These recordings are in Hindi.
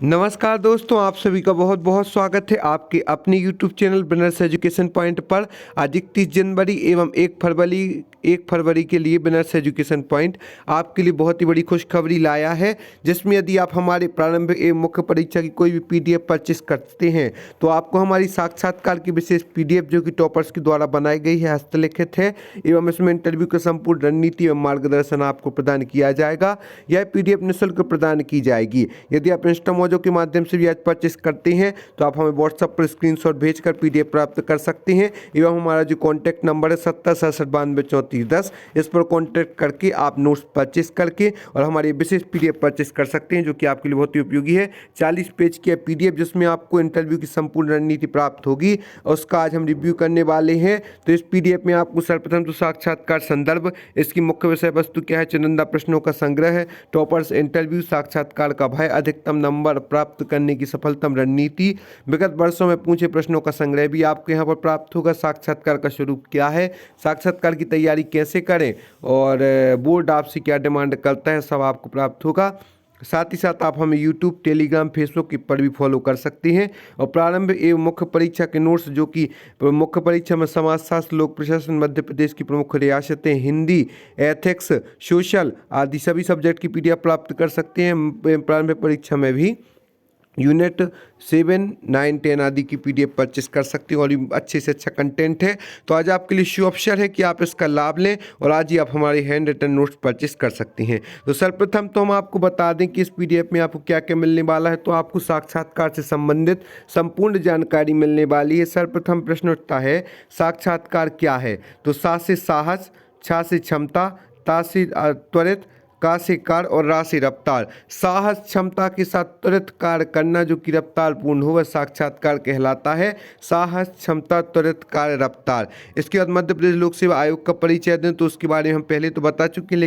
नमस्कार दोस्तों, आप सभी का बहुत बहुत स्वागत है आपके अपने YouTube channel winners education point पर। आज 31 जनवरी एवं 1 फरवरी के लिए विनर्स एजुकेशन पॉइंट आपके लिए बहुत ही बड़ी खुशखबरी लाया है, जिसमें यदि आप हमारे प्रारंभिक एवं मुख्य परीक्षा की कोई भी PDF परचेस करते हैं तो आपको हमारी साक्षात्कार की विशेष PDF जो कि टॉपर्स के द्वारा बनाई गई है, हस्तलिखित है एवं इसमें इंटरव्यू की संपूर्ण रणनीति एवं मार्गदर्शन आपको प्रदान किया जाएगा। यह PDF निःशुल्क प्रदान की जाएगी। यदि आप इंस्टा के माध्यम से भी आज परचेस करते हैं तो आप हमें व्हाट्सएप पर स्क्रीनशॉट भेजकर PDF प्राप्त कर सकते हैं एवं हमारा जो कॉन्टैक्ट नंबर है 7067923410, इस पर कॉन्टैक्ट करके आप नोट्स परचेस करके और हमारी विशेष PDF परचेस कर सकते हैं, जो कि आपके लिए बहुत ही उपयोगी है। 40 पेज की PDF जिसमें आपको इंटरव्यू की संपूर्ण रणनीति प्राप्त होगी और उसका आज हम रिव्यू करने वाले हैं। तो इस PDF में आपको सर्वप्रथम तो साक्षात्कार संदर्भ, इसकी मुख्य विषय वस्तु क्या है, चुनिंदा प्रश्नों का संग्रह है, टॉपर्स इंटरव्यू, साक्षात्कार का भय, अधिकतम नंबर प्राप्त करने की सफलतम रणनीति, विगत वर्षों में पूछे प्रश्नों का संग्रह भी आपको यहाँ पर प्राप्त होगा, साक्षात्कार का स्वरूप क्या है, साक्षात्कार की तैयारी कैसे करें और बोर्ड आपसे क्या डिमांड करता है, सब आपको प्राप्त होगा। साथ ही साथ आप हमें यूट्यूब, टेलीग्राम, फेसबुक पर भी फॉलो कर सकते हैं और प्रारंभ एवं मुख्य परीक्षा के नोट्स, जो कि मुख्य परीक्षा में समाजशास्त्र, लोक प्रशासन, मध्य प्रदेश की प्रमुख रियासतें, हिंदी, एथिक्स, सोशल आदि सभी सब्जेक्ट की PDF प्राप्त कर सकते हैं। प्रारंभिक परीक्षा में भी यूनिट 7, 9, 10 आदि की PDF परचेस कर सकते हो और अच्छे से अच्छा कंटेंट है। तो आज आपके लिए शुभ अवसर है कि आप इसका लाभ लें और आज ही आप हमारे हैंड रिटन नोट्स परचेस कर सकते हैं। तो सर्वप्रथम तो हम आपको बता दें कि इस PDF में आपको क्या क्या मिलने वाला है। तो आपको साक्षात्कार से संबंधित संपूर्ण जानकारी मिलने वाली है। सर्वप्रथम प्रश्न उठता है, साक्षात्कार क्या है? तो सा से साहस, छा से क्षमता, ता से त्वरित, का से कार्य और रा से रफ्तार। साहस, क्षमता के साथ त्वरित कार्य करना जो कि रफ्तार पूर्ण हो, वह साक्षात्कार कहलाता है। साहस, क्षमता, त्वरित कार्य, रफ्तार। इसके बाद मध्य प्रदेश लोक सेवा आयोग का परिचय दें तो उसके बारे में हम पहले तो बता चुके हैं,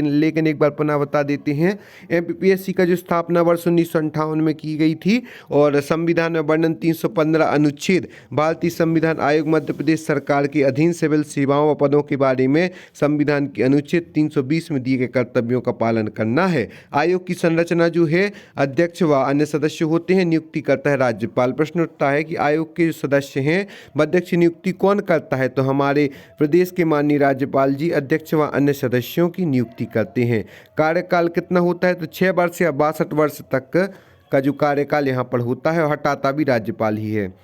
लेकिन एक बार पुनः बता देते हैं। MPPSC का जो स्थापना वर्ष 1958 में की गई थी और संविधान में वर्णन 315 अनुच्छेद, भारतीय संविधान आयोग मध्य प्रदेश सरकार के अधीन सिविल सेवाओं व पदों के बारे में संविधान के अनुच्छेद 320 में दिए गए कर्तव्यों का पालन करना है। आयोग की संरचना जो है, अध्यक्ष व अन्य सदस्य होते हैं, नियुक्ति करता है राज्यपाल। प्रश्न उठता है कि आयोग के जो सदस्य हैं, अध्यक्ष नियुक्ति कौन करता है? तो हमारे प्रदेश के माननीय राज्यपाल जी अध्यक्ष व अन्य सदस्यों की नियुक्ति करते हैं। कार्यकाल कितना होता है? तो 6 वर्ष या 62 वर्ष तक का जो कार्यकाल यहाँ पर होता है और हटाता भी राज्यपाल ही है।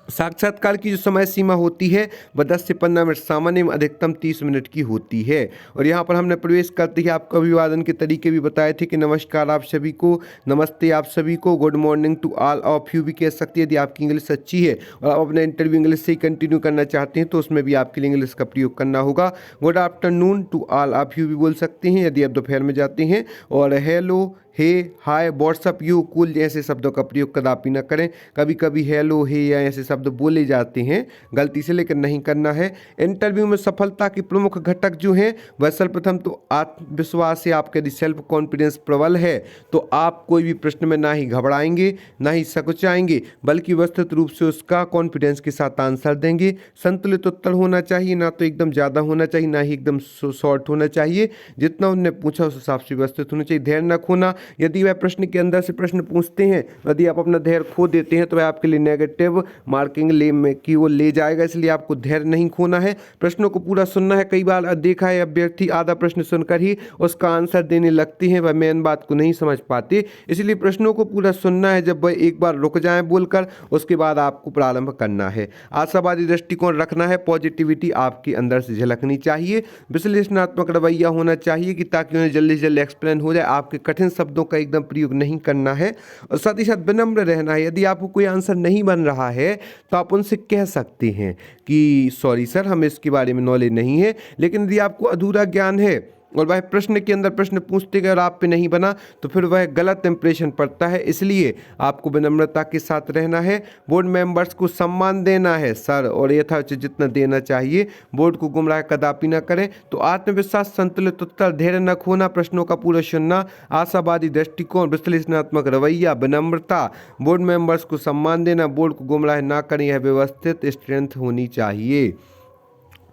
साक्षात्कार की जो समय सीमा होती है वह 10 से 15 मिनट सामान्य में अधिकतम 30 मिनट की होती है। और यहाँ पर हमने प्रवेश करते ही आपको अभिवादन के तरीके भी बताए थे कि नमस्कार आप सभी को, नमस्ते आप सभी को, good morning to all of you भी कह सकती है यदि आपकी इंग्लिश अच्छी है और आप अपना इंटरव्यू इंग्लिश से ही कंटिन्यू करना चाहते हैं तो उसमें भी आपके लिए इंग्लिश का प्रयोग करना होगा। Good afternoon to all of you भी बोल सकते हैं यदि आप दोपहर में जाते हैं। और hello, hey, hi, what's up, you, cool जैसे शब्दों का प्रयोग कदापि न करें। कभी कभी हेलो, हे या ऐसे शब्द बोले जाते हैं गलती से, लेकिन नहीं करना है। इंटरव्यू में सफलता के प्रमुख घटक जो हैं वह सर्वप्रथम तो आत्मविश्वास से, आपका यदि सेल्फ कॉन्फिडेंस प्रबल है तो आप कोई भी प्रश्न में ना ही घबराएंगे ना ही सकुचाएंगे, बल्कि विस्तृत रूप से उसका कॉन्फिडेंस के साथ आंसर देंगे। संतुलित उत्तर होना चाहिए, ना तो एकदम ज़्यादा होना चाहिए ना ही एकदम शॉर्ट होना चाहिए। जितना उन्होंने पूछा उस हिसाब से व्यवस्थित होना चाहिए। धैर्य न खोना, यदि वह प्रश्न के अंदर से प्रश्न पूछते हैं, यदि आप अपना धैर्य खो देते हैं तो वह आपके लिए नेगेटिव मार्किंग की वो ले जाएगा, इसलिए आपको धैर्य नहीं खोना है। प्रश्नों को पूरा सुनना है। कई बार देखा है अभ्यर्थी आधा प्रश्न सुनकर ही उसका आंसर देने लगते हैं, वह मेन बात को नहीं समझ पाते, इसलिए प्रश्नों को पूरा सुनना है। जब वह एक बार रुक जाए बोलकर, उसके बाद आपको प्रारंभ करना है। आशावादी दृष्टिकोण रखना है, पॉजिटिविटी आपके अंदर से झलकनी चाहिए। विश्लेषणात्मक रवैया होना चाहिए कि ताकि उन्हें जल्दी से जल्दी एक्सप्लेन हो जाए। आपके कठिन शब्दों का एकदम प्रयोग नहीं करना है और साथ ही साथ विनम्र रहना है। यदि आपको कोई आंसर नहीं बन रहा है तो आप उनसे कह सकते हैं कि सॉरी सर, हमें इसके बारे में नॉलेज नहीं है। लेकिन यदि आपको अधूरा ज्ञान है और वह प्रश्न के अंदर प्रश्न पूछते गए और आप पे नहीं बना तो फिर वह गलत इंप्रेशन पड़ता है, इसलिए आपको विनम्रता के साथ रहना है। बोर्ड मेंबर्स को सम्मान देना है सर, और यथाउचित जितना देना चाहिए। बोर्ड को गुमराह कदापि न करें। तो आत्मविश्वास, संतुलित उत्तर, धैर्य न खोना, प्रश्नों का पूरा सुनना, आशावादी दृष्टिकोण, विश्लेषणात्मक रवैया, विनम्रता, बोर्ड मेंबर्स को सम्मान देना, बोर्ड को गुमराह न करें, यह व्यवस्थित स्ट्रेंथ होनी चाहिए।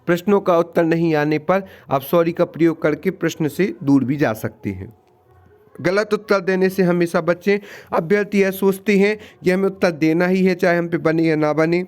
प्रश्नों का उत्तर नहीं आने पर आप सॉरी का प्रयोग करके प्रश्न से दूर भी जा सकते हैं। गलत उत्तर देने से हमेशा बचें। अभ्यर्थी यह सोचते हैं कि हमें उत्तर देना ही है, चाहे हम पे बने या ना बने,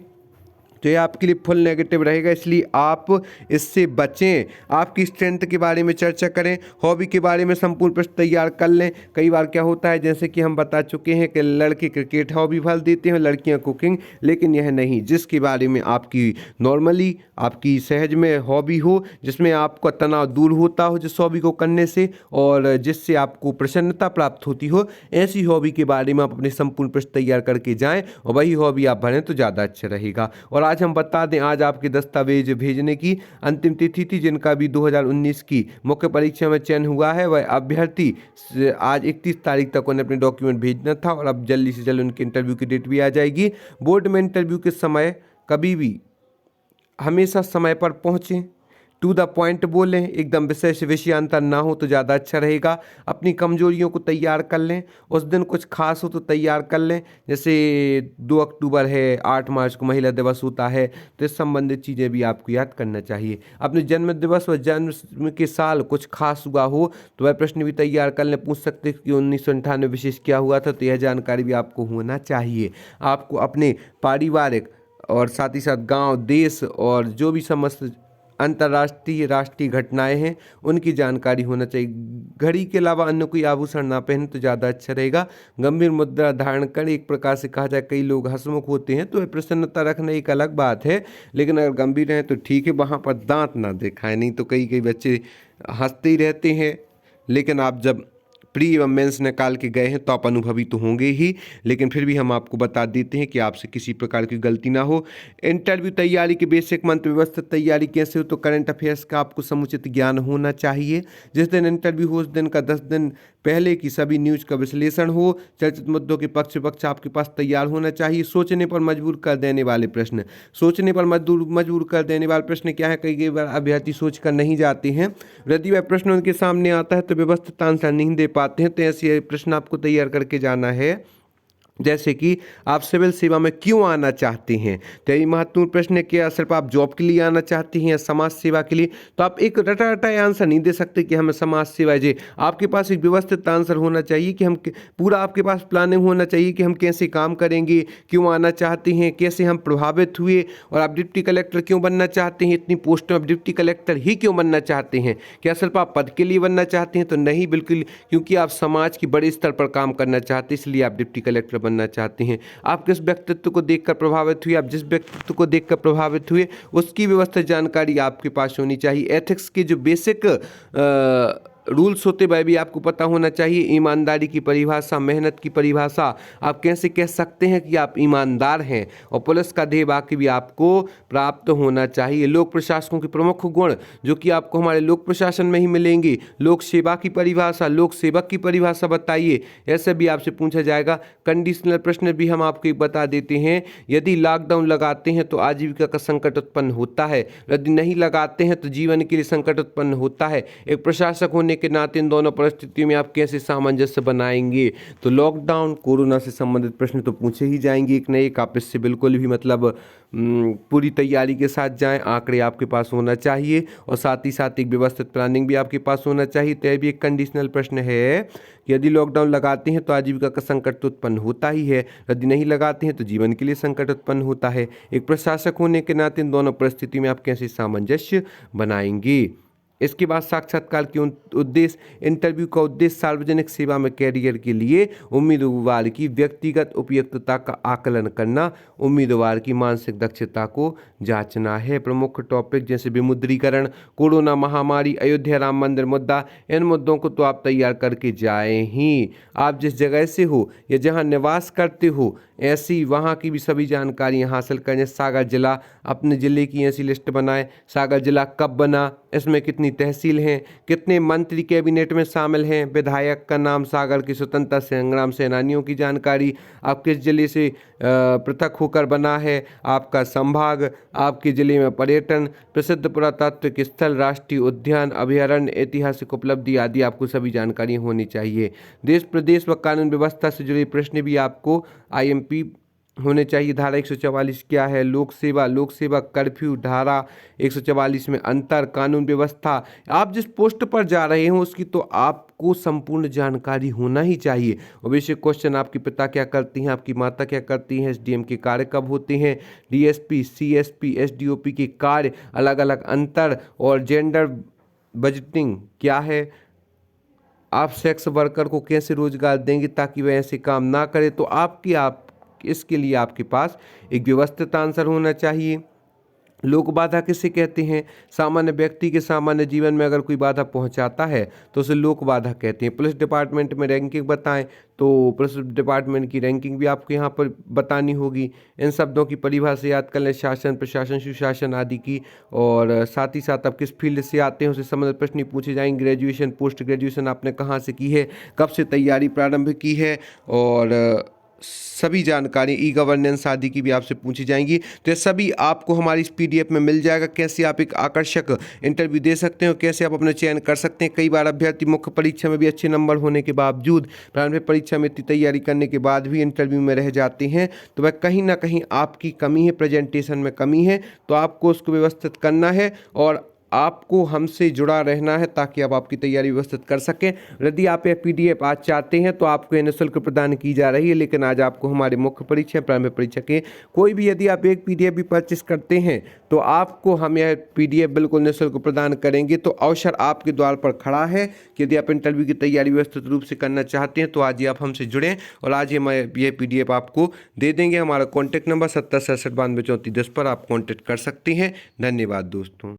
तो ये आपके लिए फुल नेगेटिव रहेगा, इसलिए आप इससे बचें। आपकी स्ट्रेंथ के बारे में चर्चा करें, हॉबी के बारे में संपूर्ण प्रश्न तैयार कर लें। कई बार क्या होता है, जैसे कि हम बता चुके हैं कि लड़के क्रिकेट हॉबी भर देते हैं, लड़कियां कुकिंग, लेकिन यह नहीं। जिसके बारे में आपकी नॉर्मली आपकी सहज में हॉबी हो, जिसमें आपका तनाव दूर होता हो जिस हॉबी को करने से, और जिससे आपको प्रसन्नता प्राप्त होती हो, ऐसी हॉबी के बारे में आप अपने संपूर्ण प्रश्न तैयार करके जाएं और वही हॉबी आप भरें तो ज़्यादा अच्छा रहेगा। और आज हम बता दें, आज आपके दस्तावेज भेजने की अंतिम तिथि थी। जिनका भी 2019 की मुख्य परीक्षा में चयन हुआ है, वह अभ्यर्थी आज 31 तारीख तक उन्हें अपने डॉक्यूमेंट भेजना था, और अब जल्दी से जल्द उनके इंटरव्यू की डेट भी आ जाएगी। बोर्ड में इंटरव्यू के समय कभी भी हमेशा समय पर पहुँचें, टू द पॉइंट बोलें, एकदम विषय से विषयांतर ना हो तो ज़्यादा अच्छा रहेगा। अपनी कमजोरियों को तैयार कर लें, उस दिन कुछ खास हो तो तैयार कर लें, जैसे 2 अक्टूबर है, 8 मार्च को महिला दिवस होता है, तो इस संबंधित चीज़ें भी आपको याद करना चाहिए। अपने जन्म दिवस व जन्म के साल कुछ खास हुआ हो तो वह प्रश्न भी तैयार कर लें। पूछ सकते कि 1998 विशेष क्या हुआ था, तो यह जानकारी भी आपको होना चाहिए। आपको अपने पारिवारिक और साथ ही साथ गांव, देश और जो भी समस्त अंतर्राष्ट्रीय राष्ट्रीय घटनाएं हैं उनकी जानकारी होना चाहिए। घड़ी के अलावा अन्य कोई आभूषण ना पहने तो ज़्यादा अच्छा रहेगा। गंभीर मुद्रा धारण करें। एक प्रकार से कहा जाए, कई लोग हंसमुख होते हैं तो प्रसन्नता रखना एक अलग बात है, लेकिन अगर गंभीर हैं तो ठीक है, वहाँ पर दांत ना दिखाएं, नहीं तो कई कई बच्चे हंसते ही रहते हैं, लेकिन आप जब प्री एवं मेंस निकाल के गए हैं तो आप अनुभवी तो होंगे ही, लेकिन फिर भी हम आपको बता देते हैं कि आपसे किसी प्रकार की गलती ना हो। इंटरव्यू तैयारी की बेसिक मंत्र व्यवस्थित तैयारी कैसे हो, तो करंट अफेयर्स का आपको समुचित ज्ञान होना चाहिए। जिस दिन इंटरव्यू हो उस दिन का 10 दिन पहले की सभी न्यूज़ का विश्लेषण हो, चर्चित मुद्दों के पक्ष विपक्ष आपके पास तैयार होना चाहिए। सोचने पर मजबूर कर देने वाले प्रश्न, सोचने पर मजबूर कर देने वाले प्रश्न क्या है, कई बार अभ्यर्थी सोच कर नहीं जाते हैं, यदि वह प्रश्न उनके सामने आता है तो व्यवस्थित आंसर नहीं दे पाते हैं, तो ऐसे प्रश्न आपको तैयार करके जाना है। जैसे कि आप सिविल सेवा में क्यों आना चाहते हैं, तो यही महत्वपूर्ण प्रश्न है कि सिर्फ आप जॉब के लिए आना चाहते हैं या समाज सेवा के लिए, तो आप एक रटा रटा आंसर नहीं दे सकते कि हमें समाज सेवा जी। आपके पास एक व्यवस्थित आंसर होना चाहिए कि हम पूरा, आपके पास प्लानिंग होना चाहिए कि हम कैसे काम करेंगे, क्यों आना चाहते हैं, कैसे हम प्रभावित हुए, और आप डिप्टी कलेक्टर क्यों बनना चाहते हैं, इतनी पोस्ट में आप डिप्टी कलेक्टर ही क्यों बनना चाहते हैं, क्या सिर्फ आप पद के लिए बनना चाहते हैं, तो नहीं, बिल्कुल, क्योंकि आप समाज की बड़े स्तर पर काम करना चाहते हैं, इसलिए आप डिप्टी कलेक्टर बनना चाहते हैं। आप किस व्यक्तित्व को देखकर प्रभावित हुए, आप जिस व्यक्तित्व को देखकर प्रभावित हुए उसकी व्यवस्थित जानकारी आपके पास होनी चाहिए। एथिक्स के जो बेसिक रूल्स होते वह भी आपको पता होना चाहिए। ईमानदारी की परिभाषा, मेहनत की परिभाषा, आप कैसे कह सकते हैं कि आप ईमानदार हैं, और पुलिस का ध्येय वाक्य भी आपको प्राप्त होना चाहिए। लोक प्रशासकों के प्रमुख गुण जो कि आपको हमारे लोक प्रशासन में ही मिलेंगे, लोक सेवा की परिभाषा, लोक सेवक की परिभाषा बताइए, ऐसे भी आपसे पूछा जाएगा। कंडीशनल प्रश्न भी हम आपको एक बता देते हैं, यदि लॉकडाउन लगाते हैं तो आजीविका का संकट उत्पन्न होता है, यदि नहीं लगाते हैं तो जीवन के लिए संकट उत्पन्न होता है। एक प्रशासक होने के नाते इन दोनों परिस्थितियों में आप कैसे सामंजस्य बनाएंगे, तो लॉकडाउन, कोरोना से संबंधित प्रश्न तो पूछे ही जाएंगे एक न एक। आप इससे बिल्कुल भी मतलब पूरी तैयारी के साथ जाएं, आंकड़े आपके पास होना चाहिए, और साथ ही साथ एक व्यवस्थित प्लानिंग भी आपके पास होना चाहिए। तो यह भी एक कंडीशनल प्रश्न है कि यदि लॉकडाउन लगाते हैं तो आजीविका का संकट तो उत्पन्न होता ही है, यदि नहीं लगाते हैं तो जीवन के लिए संकट उत्पन्न होता है। एक प्रशासक होने के नाते इन दोनों परिस्थिति में आप कैसे सामंजस्य बनाएंगे। इसके बाद साक्षात्कार के उद्देश्य, इंटरव्यू का उद्देश्य सार्वजनिक सेवा में कैरियर के लिए उम्मीदवार की व्यक्तिगत उपयुक्तता का आकलन करना, उम्मीदवार की मानसिक दक्षता को जांचना है। प्रमुख टॉपिक जैसे विमुद्रीकरण, कोरोना महामारी, अयोध्या राम मंदिर मुद्दा, इन मुद्दों को तो आप तैयार करके जाएं ही। आप जिस जगह से हो या जहां निवास करते हो ऐसी वहाँ की भी सभी जानकारियाँ हासिल करें। सागर जिला, अपने ज़िले की ऐसी लिस्ट बनाएं। सागर जिला कब बना, इसमें कितनी तहसील हैं, कितने मंत्री कैबिनेट में शामिल हैं, विधायक का नाम, सागर के स्वतंत्रता संग्राम सेनानियों की जानकारी, आप किस जिले से पृथक होकर बना है, आपका संभाग, आपके जिले में पर्यटन, प्रसिद्ध पुरातात्विक स्थल, राष्ट्रीय उद्यान, अभयारण्य, ऐतिहासिक उपलब्धि आदि आपको सभी जानकारी होनी चाहिए। देश प्रदेश व कानून व्यवस्था से जुड़े प्रश्न भी आपको IMP होने चाहिए। धारा 144 क्या है, लोक सेवा कर्फ्यू, धारा 144 में अंतर, कानून व्यवस्था, आप जिस पोस्ट पर जा रहे हैं उसकी तो आपको आपको संपूर्ण जानकारी होना ही चाहिए। और बेसिक क्वेश्चन, आपके पिता क्या करती हैं, आपकी माता क्या करती हैं, एसडीएम के कार्य कब होते हैं, डीएसपी, सीएसपी, एसडीओपी के कार्य, अलग अलग अंतर और जेंडर बजटिंग क्या है, आप सेक्स वर्कर को कैसे रोजगार देंगे ताकि वह ऐसे काम ना करे। तो आप इसके लिए आपके पास एक व्यवस्थित आंसर होना चाहिए। लोक बाधा किसे कहते हैं? सामान्य व्यक्ति के सामान्य जीवन में अगर कोई बाधा पहुंचाता है तो उसे लोक बाधा कहते हैं। पुलिस डिपार्टमेंट में रैंकिंग बताएं, तो पुलिस डिपार्टमेंट की रैंकिंग भी आपको यहाँ पर बतानी होगी। इन शब्दों की परिभाषा याद कर लें, शासन, प्रशासन, सुशासन आदि की। और साथ ही साथ आप किस फील्ड से आते हैं उससे संबंधित प्रश्न पूछे जाएंगे। ग्रेजुएशन, पोस्ट ग्रेजुएशन आपने कहाँ से की है, कब से तैयारी प्रारंभ की है, और सभी जानकारी ई गवर्नेंस आदि की भी आपसे पूछी जाएंगी। तो ये सभी आपको हमारी इस पीडीएफ में मिल जाएगा। कैसे आप एक आकर्षक इंटरव्यू दे सकते हो, कैसे आप अपना चयन कर सकते हैं। कई बार अभ्यर्थी मुख्य परीक्षा में भी अच्छे नंबर होने के बावजूद प्रारंभिक परीक्षा में इतनी तैयारी करने के बाद भी इंटरव्यू में रह जाते हैं, तो वह कहीं ना कहीं आपकी कमी है, प्रेजेंटेशन में कमी है। तो आपको उसको व्यवस्थित करना है और आपको हमसे जुड़ा रहना है ताकि आप आपकी तैयारी व्यवस्थित कर सकें। यदि आप यह पीडीएफ आज चाहते हैं तो आपको यह निःशुल्क प्रदान की जा रही है, लेकिन आज आपको हमारे मुख्य परीक्षा, प्रारंभिक परीक्षा के कोई भी यदि आप एक पीडीएफ भी परचेस करते हैं तो आपको हम यह पीडीएफ बिल्कुल निःशुल्क प्रदान करेंगे। तो अवसर आपके द्वार पर खड़ा है कि यदि आप इंटरव्यू की तैयारी व्यवस्थित रूप से करना चाहते हैं तो आज ही आप हमसे जुड़ें और आज ही हम यह पीडीएफ आपको दे देंगे। हमारा कॉन्टैक्ट नंबर 70 67 92 34 10 पर आप कॉन्टैक्ट कर सकते हैं। धन्यवाद दोस्तों।